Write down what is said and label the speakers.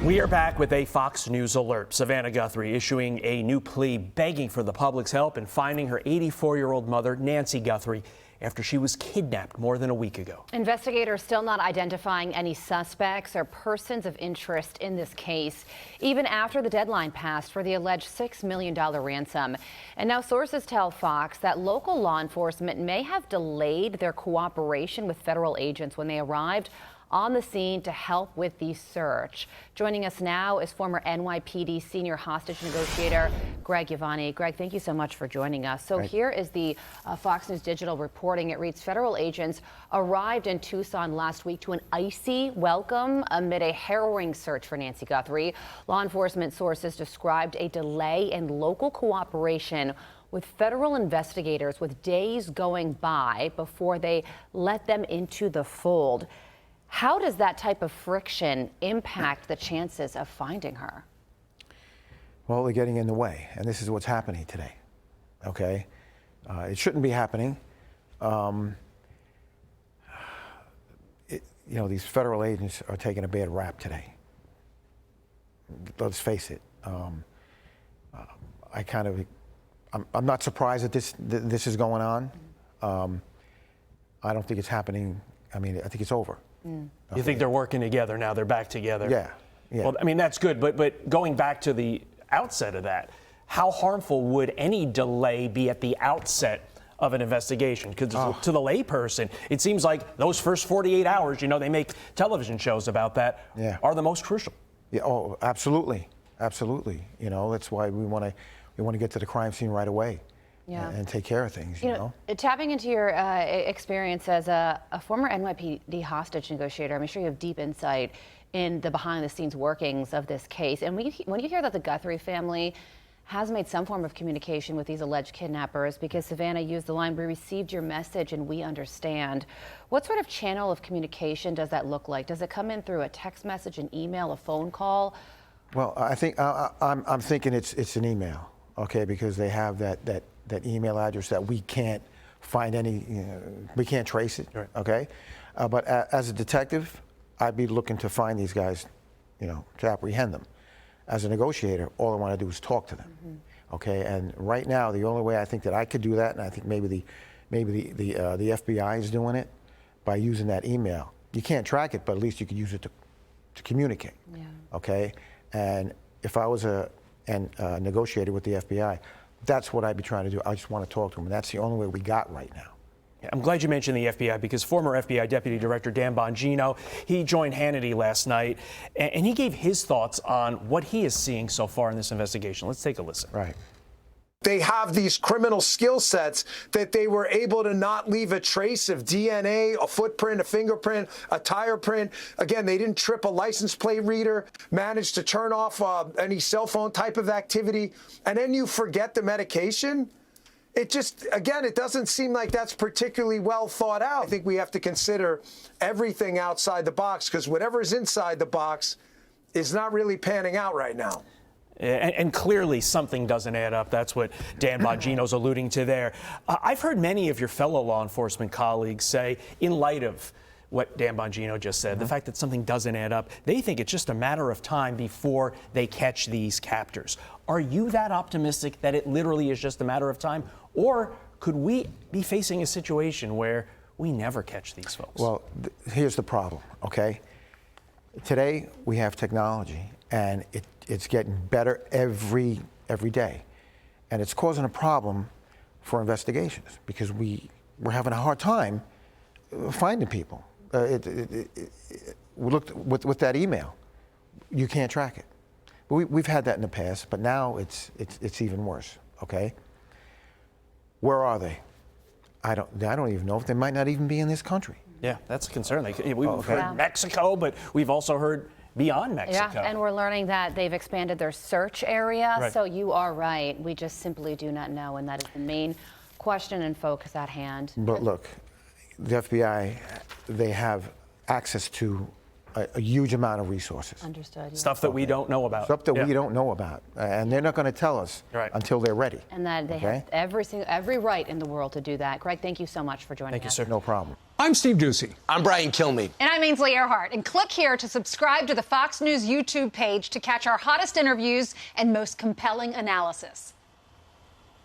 Speaker 1: We are back with a Fox News alert. Savannah Guthrie issuing a new plea begging for the public's help in finding her 84-year-old mother, Nancy Guthrie, after she was kidnapped more than a week ago.
Speaker 2: Investigators still not identifying any suspects or persons of interest in this case, even after the deadline passed for the alleged $6 million ransom. And now sources tell Fox that local law enforcement may have delayed their cooperation with federal agents when they arrived on the scene to help with the search. Joining us now is former NYPD senior hostage negotiator Greg Giovanni. Greg, thank you so much for joining us. So here is the Fox News Digital reporting. It reads federal agents arrived in Tucson last week to an icy welcome amid a harrowing search for Nancy Guthrie. Law enforcement sources described a delay in local cooperation with federal investigators, with days going by before they let them into the fold. How does that type of friction impact the chances of finding her?
Speaker 3: Well, they're getting in the way, and this is what's happening today, okay? It shouldn't be happening. These federal agents are taking a bad rap today. Let's face it. I'm not surprised that this is going on. I don't think it's happening. I mean, I think it's over.
Speaker 1: Okay. You think they're working together now? They're back together?
Speaker 3: Yeah.
Speaker 1: Well, I mean, that's good. But going back to the outset of that, how harmful would any delay be at the outset of an investigation? Because to the layperson, it seems like those first 48 hours, they make television shows about that, are the most crucial.
Speaker 3: Yeah. Oh, absolutely. Absolutely. That's why we want to get to the crime scene right away. Yeah. And take care of things, you know.
Speaker 2: Tapping into your experience as a former NYPD hostage negotiator, I'm sure you have deep insight in the behind-the-scenes workings of this case. And when you hear that the Guthrie family has made some form of communication with these alleged kidnappers, because Savannah used the line, "We received your message and we understand." What sort of channel of communication does that look like? Does it come in through a text message, an email, a phone call?
Speaker 3: Well, I think I'm thinking it's an email, okay, because they have that email address that we can't find we can't trace it, right. Okay? But as a detective, I'd be looking to find these guys, to apprehend them. As a negotiator, all I want to do is talk to them, okay? And right now, the only way I think that I could do that, and I think maybe the FBI is doing it, by using that email. You can't track it, but at least you can use it to communicate, okay? And if I was a negotiator with the FBI, that's what I'd be trying to do. I just want to talk to them, and that's the only way we got right now.
Speaker 1: Yeah, I'm glad you mentioned the FBI, because former FBI Deputy Director Dan Bongino, he joined Hannity last night, and he gave his thoughts on what he is seeing so far in this investigation. Let's take a listen.
Speaker 3: Right.
Speaker 4: They have these criminal skill sets that they were able to not leave a trace of DNA, a footprint, a fingerprint, a tire print. Again, they didn't trip a license plate reader, managed to turn off any cell phone type of activity. And then you forget the medication. It just, again, it doesn't seem like that's particularly well thought out. I think we have to consider everything outside the box, because whatever's inside the box is not really panning out right now.
Speaker 1: And clearly something doesn't add up. That's what Dan Bongino's alluding to there. I've heard many of your fellow law enforcement colleagues say, in light of what Dan Bongino just said, the fact that something doesn't add up, they think it's just a matter of time before they catch these captors. Are you that optimistic that it literally is just a matter of time? Or could we be facing a situation where we never catch these folks?
Speaker 3: Well, here's the problem, okay? Today, we have technology, and it's getting better every day. And it's causing a problem for investigations, because we're having a hard time finding people. We looked with that email. You can't track it. We've had that in the past, but now it's even worse, okay? Where are they? I don't even know if they might not even be in this country.
Speaker 1: Yeah, that's a concern. We've heard Mexico, but we've also heard beyond Mexico.
Speaker 2: Yeah, and we're learning that they've expanded their search area.
Speaker 1: Right.
Speaker 2: So you are right. We just simply do not know, and that is the main question and focus at hand.
Speaker 3: But look, the FBI, they have access to a huge amount of resources.
Speaker 2: Understood. Yeah.
Speaker 1: Stuff that we don't know about.
Speaker 3: Stuff that we don't know about, and they're not going to tell us until they're ready.
Speaker 2: And that they have every right in the world to do that. Greg, thank you so much for joining us.
Speaker 1: Thank you, sir.
Speaker 3: No problem.
Speaker 5: I'm Steve Ducey.
Speaker 6: I'm Brian Kilmeade.
Speaker 7: And I'm Ainsley Earhart. And click here to subscribe to the Fox News YouTube page to catch our hottest interviews and most compelling analysis.